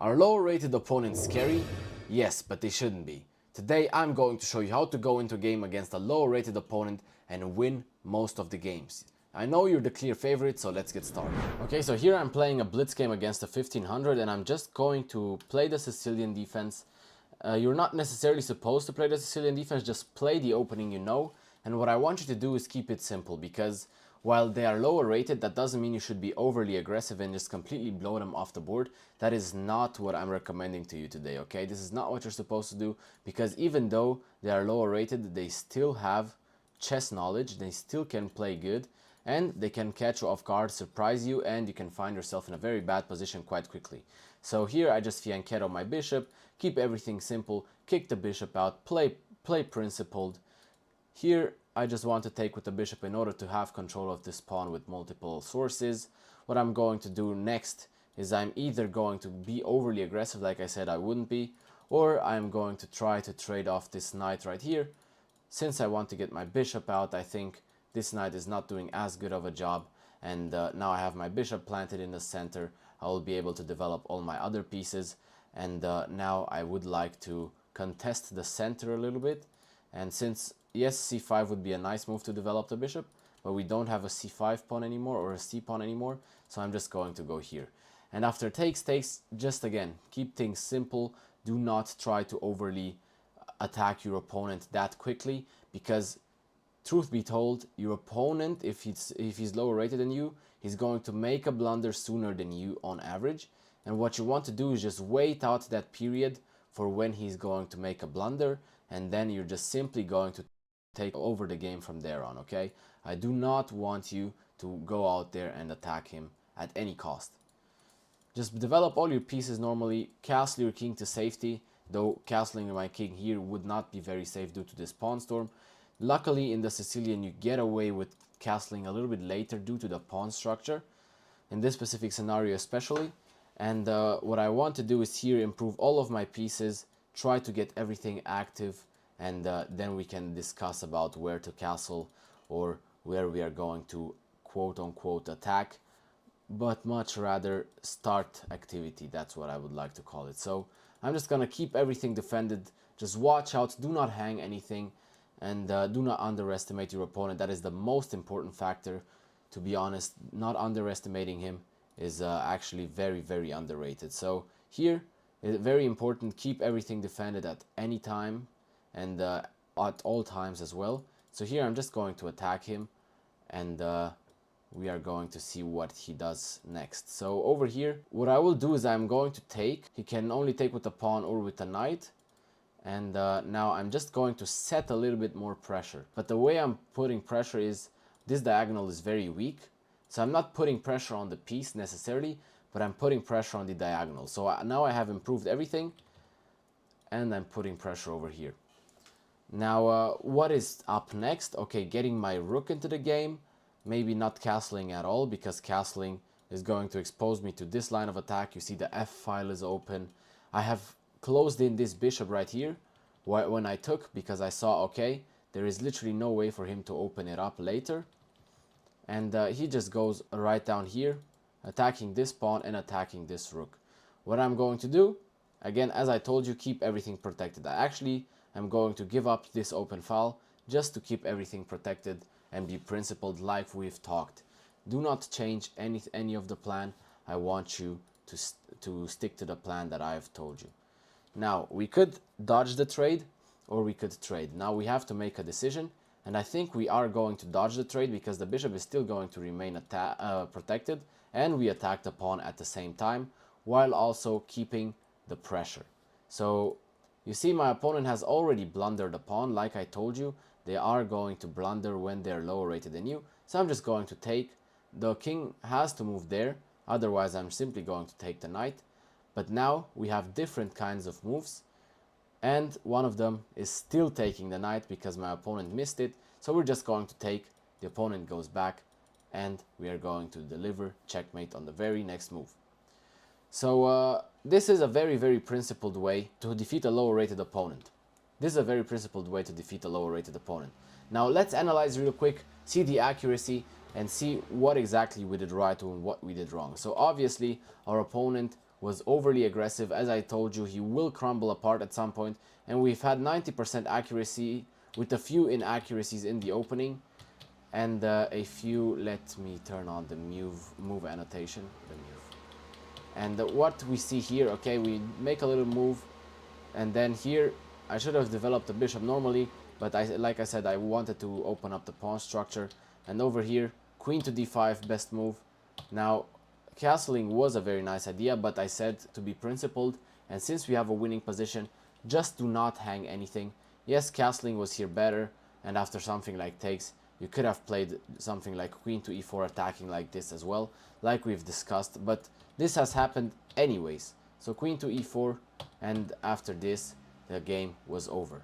Are lower rated opponents scary? Yes, but they shouldn't be. Today I'm going to show you how to go into a game against a lower rated opponent and win most of the games. I know you're the clear favorite, so let's get started. Okay, so here I'm playing a blitz game against a 1500 and I'm just going to play the Sicilian defense. You're not necessarily supposed to play the Sicilian defense, just play the opening you know. And what I want you to do is keep it simple, because while they are lower rated, that doesn't mean you should be overly aggressive and just completely blow them off the board. That is not what I'm recommending to you today, okay? This is not what you're supposed to do, because even though they are lower rated, they still have chess knowledge, they still can play good, and they can catch you off guard, surprise you, and you can find yourself in a very bad position quite quickly. So here I just fianchetto my bishop, keep everything simple, kick the bishop out, play principled. Here I just want to take with the bishop in order to have control of this pawn with multiple sources. What I'm going to do next is I'm either going to be overly aggressive, like I said I wouldn't be, or I'm going to try to trade off this knight right here. Since I want to get my bishop out, I think this knight is not doing as good of a job, and now I have my bishop planted in the center. I will be able to develop all my other pieces, and now I would like to contest the center a little bit. And since, yes, c5 would be a nice move to develop the bishop, but we don't have a c5 pawn anymore or a c pawn anymore, so I'm just going to go here. And after takes, just again, keep things simple. Do not try to overly attack your opponent that quickly, because truth be told, your opponent, if he's lower rated than you, he's going to make a blunder sooner than you on average. And what you want to do is just wait out that period for when he's going to make a blunder, and then you're just simply going to take over the game from there on, okay? I do not want you to go out there and attack him at any cost. Just develop all your pieces normally, castle your king to safety, though castling my king here would not be very safe due to this pawn storm. Luckily in the Sicilian you get away with castling a little bit later due to the pawn structure, in this specific scenario especially. And what I want to do is here improve all of my pieces, try to get everything active, and then we can discuss about where to castle or where we are going to quote-unquote attack, but much rather start activity. That's what I would like to call it. So I'm just gonna keep everything defended. Just watch out, do not hang anything, and do not underestimate your opponent. That is the most important factor, to be honest. Not underestimating him is actually very, very underrated. So here, very important, keep everything defended at any time, and at all times as well. So here I'm just going to attack him, and we are going to see what he does next. So over here, what I will do is I'm going to take. He can only take with the pawn or with the knight. And now I'm just going to set a little bit more pressure. But the way I'm putting pressure is, this diagonal is very weak. So I'm not putting pressure on the piece necessarily, but I'm putting pressure on the diagonal. So now I have improved everything, and I'm putting pressure over here. Now what is up next? Okay, getting my rook into the game. Maybe not castling at all, because castling is going to expose me to this line of attack. You see the f file is open. I have closed in this bishop right here when I took, because I saw, okay, there is literally no way for him to open it up later. And he just goes right down here, attacking this pawn and attacking this rook. What I'm going to do, again, as I told you, keep everything protected. I actually am going to give up this open file just to keep everything protected and be principled like we've talked. Do not change any of the plan. I want you to stick to the plan that I've told you. Now, we could dodge the trade, or we could trade. Now we have to make a decision, and I think we are going to dodge the trade, because the bishop is still going to remain protected, and we attack the pawn at the same time, while also keeping the pressure. So, you see, my opponent has already blundered the pawn. Like I told you, they are going to blunder when they're lower rated than you. So I'm just going to take. The king has to move there, otherwise I'm simply going to take the knight. But now we have different kinds of moves, and one of them is still taking the knight because my opponent missed it. So we're just going to take, the opponent goes back, and we are going to deliver checkmate on the very next move. So this is a very, very principled way to defeat a lower rated opponent. This is a very principled way to defeat a lower rated opponent. Now let's analyze real quick, see the accuracy, and see what exactly we did right and what we did wrong. So obviously our opponent was overly aggressive. As I told you, he will crumble apart at some point, and we've had 90% accuracy with a few inaccuracies in the opening and a few. Let me turn on the move annotation, the move. And what we see here, okay, we make a little move, and then here I should have developed the bishop normally, but like I said, I wanted to open up the pawn structure. And over here, queen to d5, best move. Now, castling was a very nice idea, but I said to be principled, and since we have a winning position, just do not hang anything. Yes, castling was here better, and after something like takes, you could have played something like queen to e4 attacking like this as well, like we've discussed, but this has happened anyways. So queen to e4, and after this, the game was over.